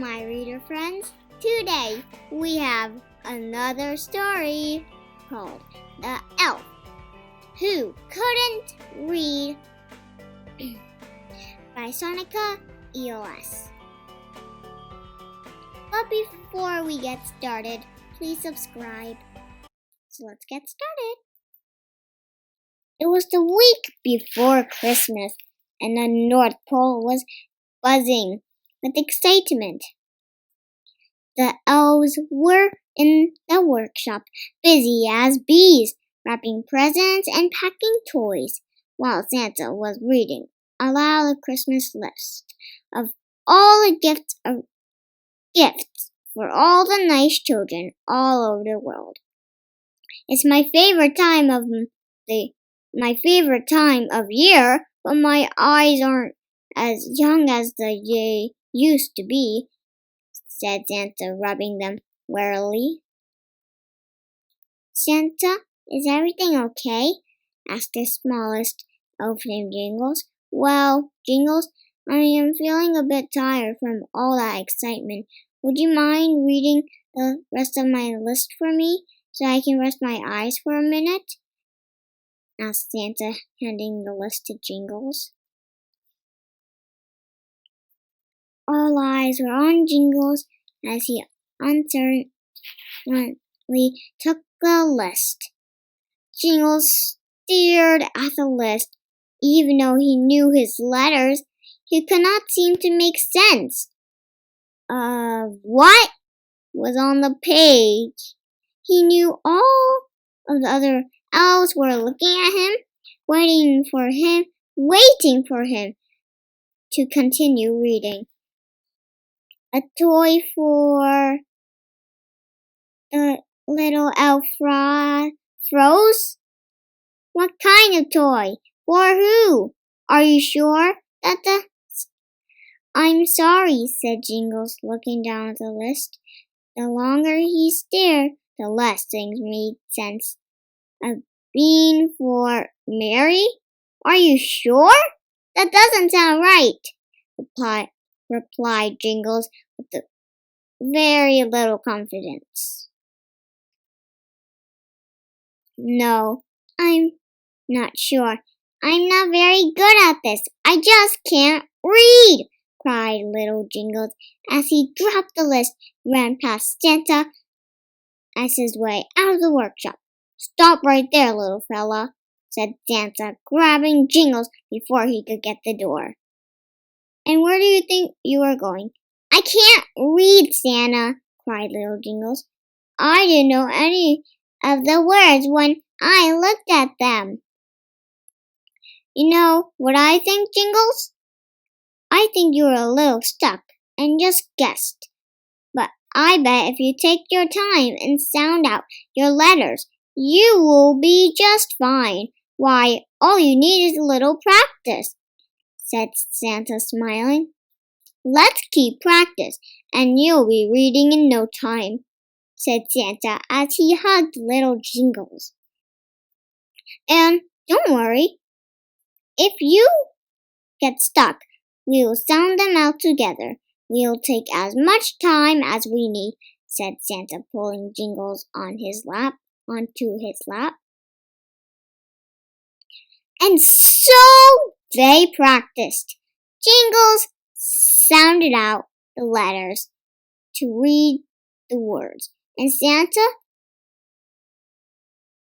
my reader friends. Today we have another story called The Elf Who Couldn't Read by Sonica Ellis. But before we get started, please subscribe. So let's get started. It was the week before Christmas, and the North Pole was buzzing with excitement. The elves were in the workshop, busy as bees, wrapping presents and packing toys, while Santa was reading aloud a Christmas list of all the gifts for all the nice children all over the world. It's my favorite time of year, but my eyes aren't as young as they used to be, said Santa, rubbing them warily. Santa, is everything okay? Asked the smallest elf named Jingles. Well, Jingles, I am feeling a bit tired from all that excitement. Would you mind reading the rest of my list for me so I can rest my eyes for a minute? Asked Santa, handing the list to Jingles. All eyes were on Jingles as he uncertainly took the list. Jingles stared at the list. Even though he knew his letters, he could not seem to make sense of what was on the page. He knew all of the other elves were looking at him, waiting for him to continue reading. A toy for the little elf froze? What kind of toy? For who? Are you sure that I'm sorry, said Jingles, looking down at the list. The longer he stared, the less things made sense. A bean for Mary? Are you sure? That doesn't sound right, replied Jingles with very little confidence. No, I'm not sure. I'm not very good at this. I just can't read, cried little Jingles as he dropped the list and ran past Santa as his way out of the workshop. Stop right there, little fella, said Santa, grabbing Jingles before he could get the door. And where do you think you are going? I can't read, Santa, cried little Jingles. I didn't know any of the words when I looked at them. You know what I think, Jingles? I think you're a little stuck and just guessed. But I bet if you take your time and sound out your letters, you will be just fine. Why, all you need is a little practice, said Santa, smiling. Let's keep practice, and you'll be reading in no time, said Santa as he hugged little Jingles. And don't worry, if you get stuck, we'll sound them out together. We'll take as much time as we need, said Santa, pulling Jingles onto his lap. And so they practiced. Jingles sounded out the letters to read the words, and Santa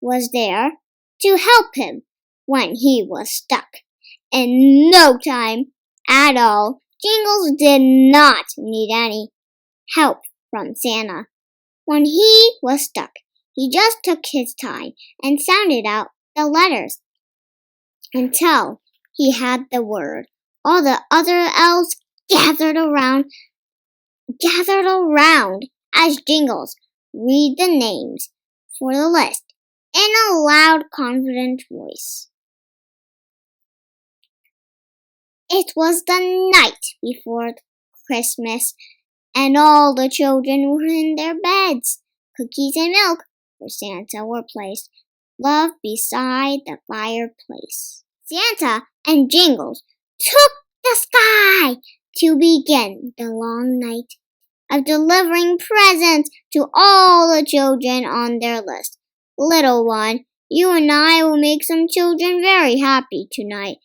was there to help him when he was stuck. In no time at all, Jingles did not need any help from Santa. When he was stuck, he just took his time and sounded out the letters until he had the word. All the other elves gathered around as Jingles read the names for the list in a loud, confident voice. It was the night before Christmas, and all the children were in their beds. Cookies and milk for Santa were placed, love beside the fireplace. Santa and Jingles took the sky to begin the long night of delivering presents to all the children on their list. Little one, you and I will make some children very happy tonight.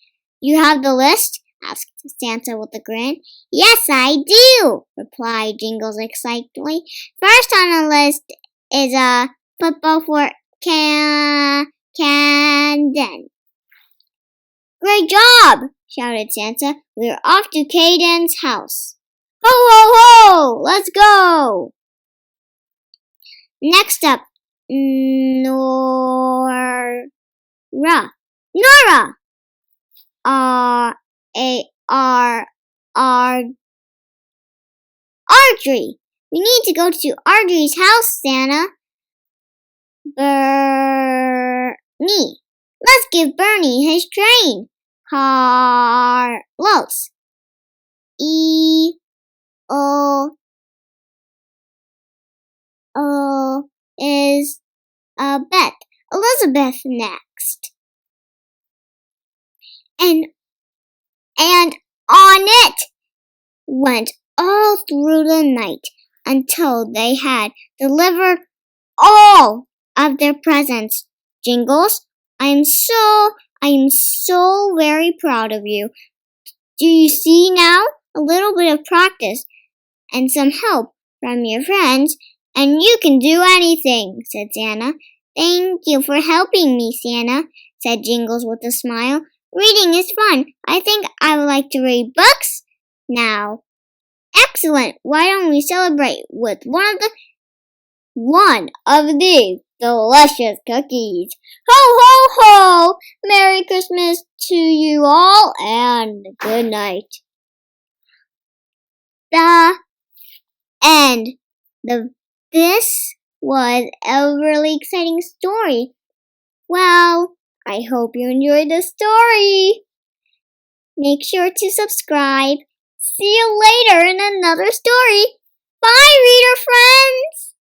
You have the list? Asked Santa with a grin. Yes, I do, replied Jingles excitedly. First on the list is a football for Camden. Great job, shouted Santa. We're off to Caden's house. Ho, ho, ho! Let's go! Next up, Nora. Audrey. We need to go to Audrey's house, Santa. Bernie. Let's give Bernie his train. Carlos. Is Elizabeth next. And on it went all through the night until they had delivered all of their presents. Jingles, I am so very proud of you. Do you see now? A little bit of practice and some help from your friends, and you can do anything, said Santa. Thank you for helping me, Santa, said Jingles with a smile. Reading is fun. I think I would like to read books now. Excellent. Why don't we celebrate with one of these delicious cookies? Ho, ho, ho! Merry Christmas to you all, and good night. The end. This was a really exciting story. Well, I hope you enjoyed the story. Make sure to subscribe. See you later in another story. Bye, reader friends!